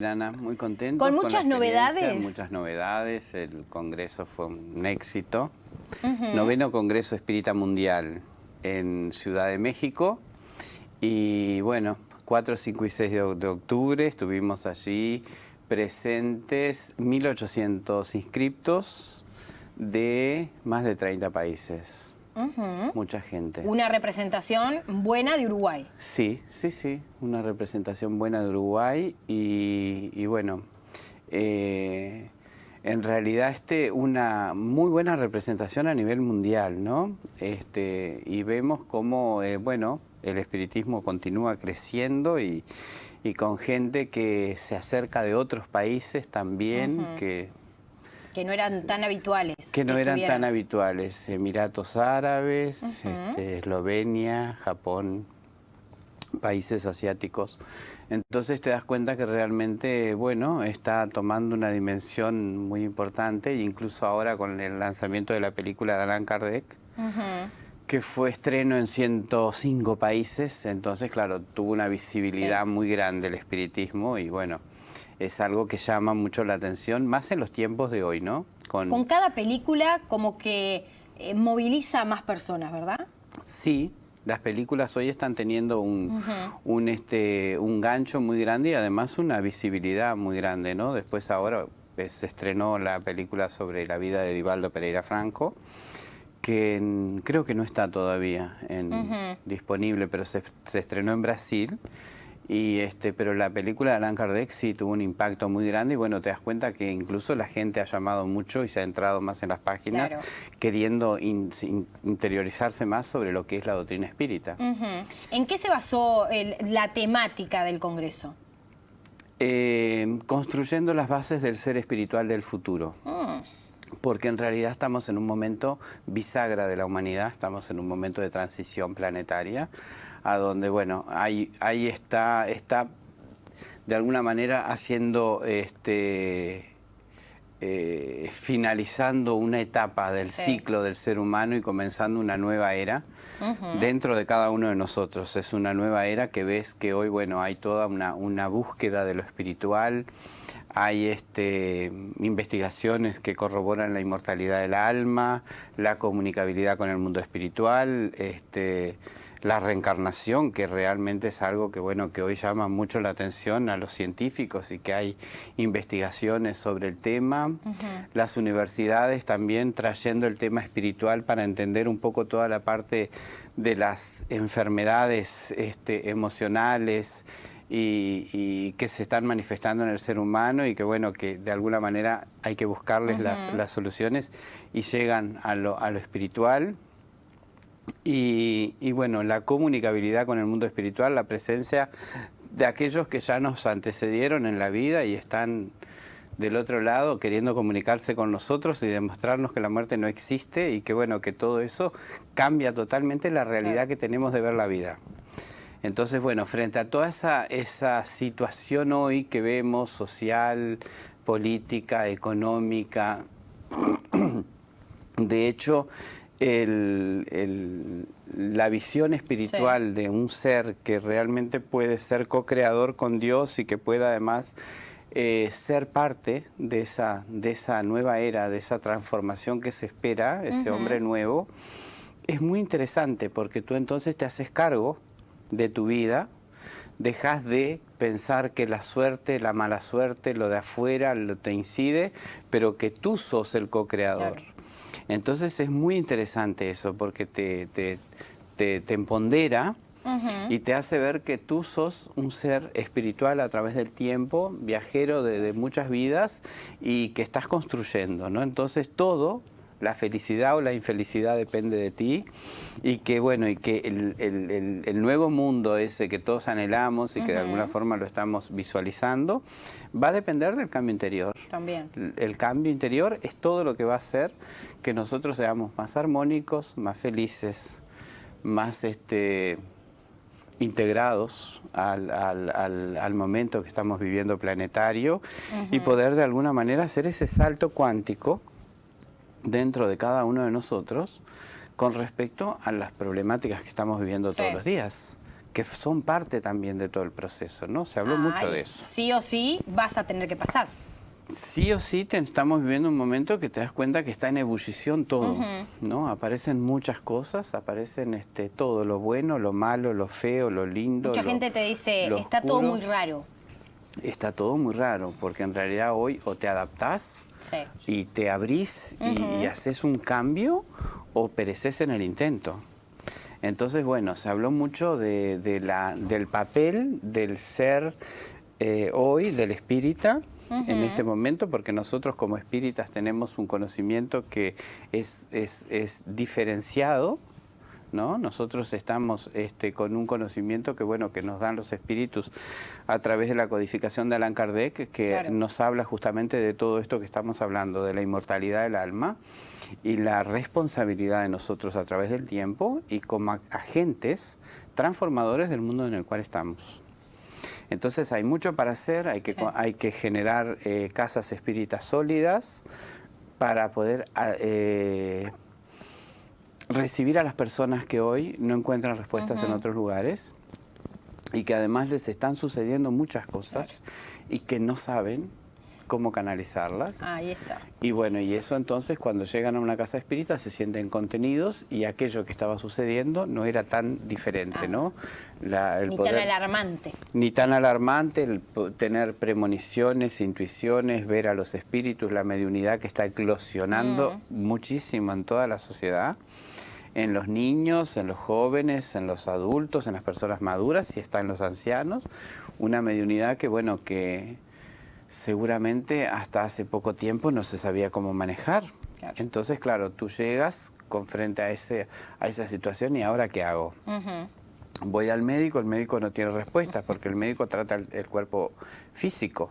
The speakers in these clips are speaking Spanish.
Ana, muy contento. Con muchas novedades. Muchas novedades, el congreso fue un éxito. Noveno Congreso Espírita Mundial en Ciudad de México. Y bueno, 4, 5 y 6 de octubre estuvimos allí presentes 1.800 inscriptos de más de 30 países. Mucha gente. Una representación buena de Uruguay. Sí, una representación buena de Uruguay y bueno, en realidad una muy buena representación a nivel mundial, ¿no? Y vemos cómo, bueno, el espiritismo continúa creciendo y con gente que se acerca de otros países también, que no eran tan habituales. Que no eran tan habituales. Emiratos Árabes, Eslovenia, Japón, países asiáticos. Entonces te das cuenta que realmente, bueno, está tomando una dimensión muy importante, e incluso ahora con el lanzamiento de la película de Allan Kardec, que fue estreno en 105 países, entonces, claro, tuvo una visibilidad muy grande el espiritismo y, bueno, es algo que llama mucho la atención, más en los tiempos de hoy, ¿no? Con cada película como que moviliza a más personas, ¿verdad? Sí, las películas hoy están teniendo un gancho muy grande y además una visibilidad muy grande, ¿no? Después ahora se estrenó la película sobre la vida de Divaldo Pereira Franco, que creo que no está todavía disponible, pero se estrenó en Brasil. Pero la película de Allan Kardec sí tuvo un impacto muy grande y bueno, te das cuenta que incluso la gente ha llamado mucho y se ha entrado más en las páginas queriendo interiorizarse más sobre lo que es la doctrina espírita. ¿En qué se basó la temática del Congreso? Construyendo las bases del ser espiritual del futuro. Porque en realidad estamos en un momento bisagra de la humanidad, estamos en un momento de transición planetaria, a donde, bueno, ahí está de alguna manera haciendo, finalizando una etapa del ciclo del ser humano y comenzando una nueva era dentro de cada uno de nosotros. Es una nueva era que ves que hoy, bueno, hay toda una búsqueda de lo espiritual. Hay investigaciones que corroboran la inmortalidad del alma, la comunicabilidad con el mundo espiritual, la reencarnación, que realmente es algo que, bueno, que hoy llama mucho la atención a los científicos y que hay investigaciones sobre el tema. Las universidades también trayendo el tema espiritual para entender un poco toda la parte de las enfermedades emocionales, y que se están manifestando en el ser humano y que, bueno, que de alguna manera hay que buscarles las soluciones y llegan a lo espiritual. Y bueno, la comunicabilidad con el mundo espiritual, la presencia de aquellos que ya nos antecedieron en la vida y están del otro lado queriendo comunicarse con nosotros y demostrarnos que la muerte no existe y que, bueno, que todo eso cambia totalmente la realidad que tenemos de ver la vida. Entonces, bueno, frente a toda esa situación hoy que vemos, social, política, económica, de hecho, la visión espiritual de un ser que realmente puede ser co-creador con Dios y que pueda además ser parte de esa nueva era, de esa transformación que se espera, ese hombre nuevo, es muy interesante porque tú entonces te haces cargo de tu vida, dejas de pensar que la suerte, la mala suerte, lo de afuera te incide, pero que tú sos el co-creador. Entonces es muy interesante eso porque te empodera y te hace ver que tú sos un ser espiritual a través del tiempo, viajero de muchas vidas y que estás construyendo, ¿no? Entonces todo, la felicidad o la infelicidad depende de ti y que, bueno, y que el nuevo mundo ese que todos anhelamos y que de alguna forma lo estamos visualizando va a depender del cambio interior. También. El cambio interior es todo lo que va a hacer que nosotros seamos más armónicos, más felices, más integrados al momento que estamos viviendo planetario y poder de alguna manera hacer ese salto cuántico dentro de cada uno de nosotros con respecto a las problemáticas que estamos viviendo todos los días, que son parte también de todo el proceso, ¿no? Se habló mucho de eso. Sí o sí vas a tener que pasar. Sí o sí estamos viviendo un momento que te das cuenta que está en ebullición todo, ¿no? Aparecen muchas cosas, aparecen todo, lo bueno, lo malo, lo feo, lo lindo. Mucha gente te dice, está todo muy raro. Está todo muy raro, porque en realidad hoy o te adaptás y te abrís y haces un cambio, o pereces en el intento. Entonces, bueno, se habló mucho del papel del ser hoy, del espírita, en este momento, porque nosotros como espíritas tenemos un conocimiento que es diferenciado, ¿no? Nosotros estamos con un conocimiento que, bueno, que nos dan los espíritus a través de la codificación de Allan Kardec, que nos habla justamente de todo esto que estamos hablando, de la inmortalidad del alma y la responsabilidad de nosotros a través del tiempo y como agentes transformadores del mundo en el cual estamos. Entonces hay mucho para hacer, hay que generar casas espíritas sólidas para poder recibir a las personas que hoy no encuentran respuestas en otros lugares y que además les están sucediendo muchas cosas y que no saben cómo canalizarlas. Ahí está. Y bueno, y eso entonces cuando llegan a una casa espírita se sienten contenidos y aquello que estaba sucediendo no era tan diferente, ¿no? Ni tan alarmante. Ni tan alarmante, el tener premoniciones, intuiciones, ver a los espíritus, la mediunidad que está eclosionando muchísimo en toda la sociedad, en los niños, en los jóvenes, en los adultos, en las personas maduras y está en los ancianos. Una mediunidad que, bueno, que seguramente hasta hace poco tiempo no se sabía cómo manejar. Claro. Entonces, claro, tú llegas con frente a esa situación y ¿ahora qué hago? Voy al médico, el médico no tiene respuesta porque el médico trata el cuerpo físico.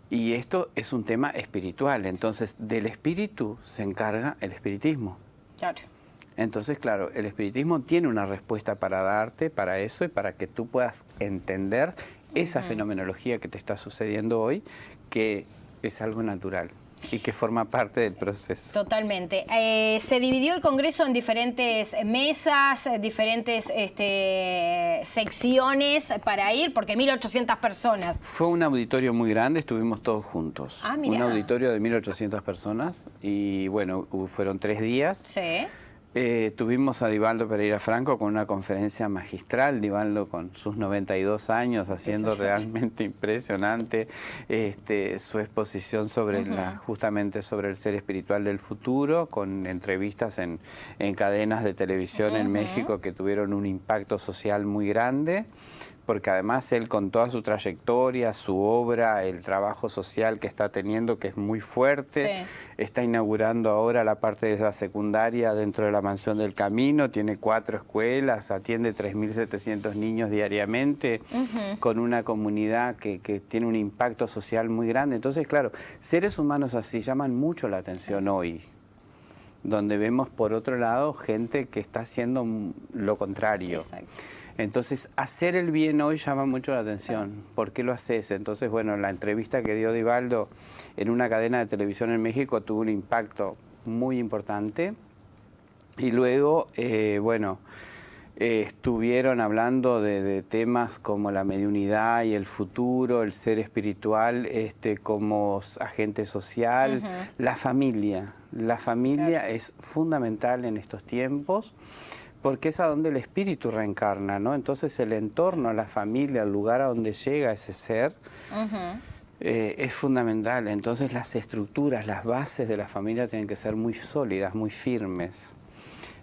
Y esto es un tema espiritual, entonces del espíritu se encarga el espiritismo. Claro. Entonces, claro, el espiritismo tiene una respuesta para darte, para eso y para que tú puedas entender esa fenomenología que te está sucediendo hoy, que es algo natural y que forma parte del proceso. Totalmente. Se dividió el Congreso en diferentes mesas, diferentes secciones para ir, porque 1.800 personas. Fue un auditorio muy grande, estuvimos todos juntos. Ah, mirá. Un auditorio de 1.800 personas y bueno, fueron 3 días. Sí. Tuvimos a Divaldo Pereira Franco con una conferencia magistral, Divaldo con sus 92 años haciendo realmente impresionante su exposición sobre justamente sobre el ser espiritual del futuro, con entrevistas en cadenas de televisión en México que tuvieron un impacto social muy grande, porque además él con toda su trayectoria, su obra, el trabajo social que está teniendo, que es muy fuerte, está inaugurando ahora la parte de la secundaria dentro de la Mansión del Camino, tiene 4 escuelas, atiende 3.700 niños diariamente, con una comunidad que tiene un impacto social muy grande. Entonces, claro, seres humanos así llaman mucho la atención hoy, donde vemos por otro lado gente que está haciendo lo contrario. Exacto. Entonces, hacer el bien hoy llama mucho la atención. ¿Por qué lo haces? Entonces, bueno, la entrevista que dio Divaldo en una cadena de televisión en México tuvo un impacto muy importante. Y luego, bueno, estuvieron hablando de temas como la mediunidad y el futuro, el ser espiritual como agente social, la familia. La familia es fundamental en estos tiempos, porque es a donde el espíritu reencarna, ¿no? Entonces el entorno, la familia, el lugar a donde llega ese ser, es fundamental. Entonces las estructuras, las bases de la familia tienen que ser muy sólidas, muy firmes.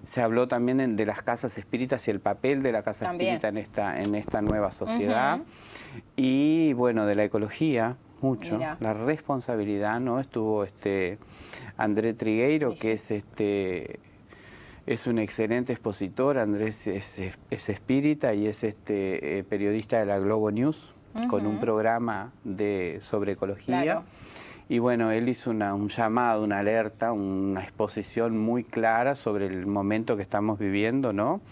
Se habló también de las casas espíritas y el papel de la casa espírita en esta nueva sociedad. Y bueno, de la ecología, mucho. Mirá. La responsabilidad, ¿no? Estuvo André Trigueiro, que es un excelente expositor. Andrés es espírita y es periodista de la Globo News, con un programa sobre ecología. Claro. Y bueno, él hizo un llamado, una alerta, una exposición muy clara sobre el momento que estamos viviendo, ¿no?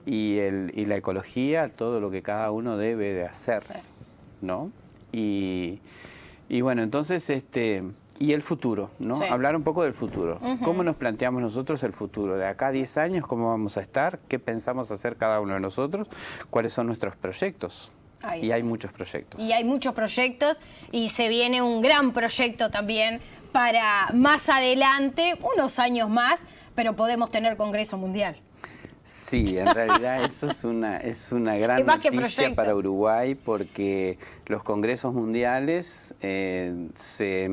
Y la ecología, todo lo que cada uno debe de hacer, ¿no? Y bueno, entonces, Y el futuro, ¿no? Sí. Hablar un poco del futuro. ¿Cómo nos planteamos nosotros el futuro? De acá a 10 años, ¿cómo vamos a estar? ¿Qué pensamos hacer cada uno de nosotros? ¿Cuáles son nuestros proyectos? Ahí. Y hay muchos proyectos. Y hay muchos proyectos y se viene un gran proyecto también para más adelante, unos años más, pero podemos tener Congreso Mundial. Sí, en realidad eso es una gran noticia para Uruguay, porque los congresos mundiales se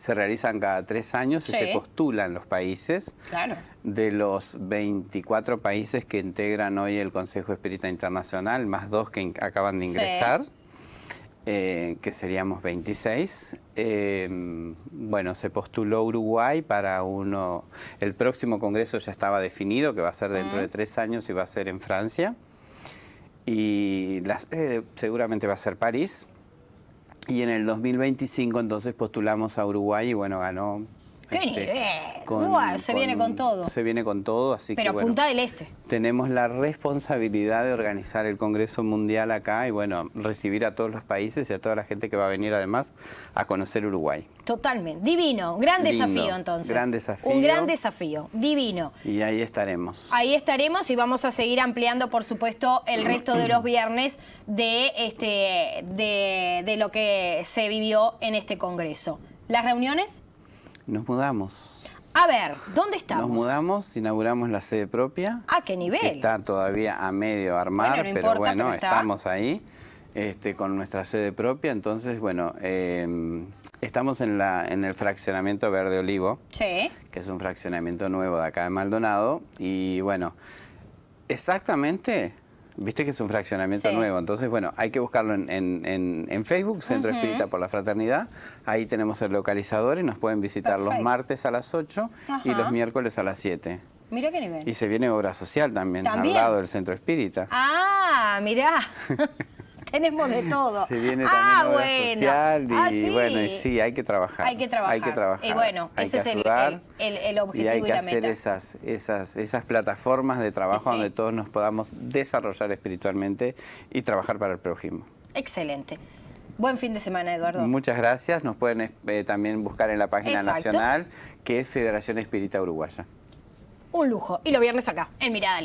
realizan cada 3 años y se postulan los países. Claro. De los 24 países que integran hoy el Consejo Espírita Internacional, más 2 que acaban de ingresar, que seríamos 26. Bueno, se postuló Uruguay para el próximo congreso ya estaba definido, que va a ser dentro de 3 años y va a ser en Francia. Y seguramente va a ser París. Y en el 2025 entonces postulamos a Uruguay y bueno, ganó. ¡Qué nivel! Se viene con todo. Se viene con todo, así Pero que bueno. Punta del Este. Tenemos la responsabilidad de organizar el Congreso Mundial acá y bueno, recibir a todos los países y a toda la gente que va a venir además a conocer Uruguay. Totalmente. Divino. Gran desafío entonces. Gran desafío. Un gran desafío. Divino. Y ahí estaremos. Ahí estaremos y vamos a seguir ampliando, por supuesto, el resto de los viernes de lo que se vivió en este Congreso. ¿Las reuniones? Nos mudamos. A ver, ¿dónde estamos? Nos mudamos, inauguramos la sede propia. ¿A qué nivel? Que está todavía a medio armar, Bueno, no pero importa, bueno, pero está. estamos ahí con nuestra sede propia. Entonces, bueno, estamos en el fraccionamiento Verde Olivo, que es un fraccionamiento nuevo de acá de Maldonado. Y bueno, exactamente... Viste que es un fraccionamiento nuevo, entonces bueno, hay que buscarlo en Facebook, Centro Espírita por la Fraternidad. Ahí tenemos el localizador y nos pueden visitar los martes a las 8 y los miércoles a las 7. Mira qué nivel. Y se viene obra social también, al lado del Centro Espírita. Ah, mirá. Tenemos de todo. Se viene también obra social y bueno, y sí, hay que trabajar. Hay que trabajar. Hay que trabajar. Y bueno, ese es el objetivo y hay que la hacer meta. esas plataformas de trabajo donde todos nos podamos desarrollar espiritualmente y trabajar para el prójimo. Excelente. Buen fin de semana, Eduardo. Muchas gracias. Nos pueden también buscar en la página nacional, que es Federación Espírita Uruguaya. Un lujo. Y los viernes acá, en Mirada al Este.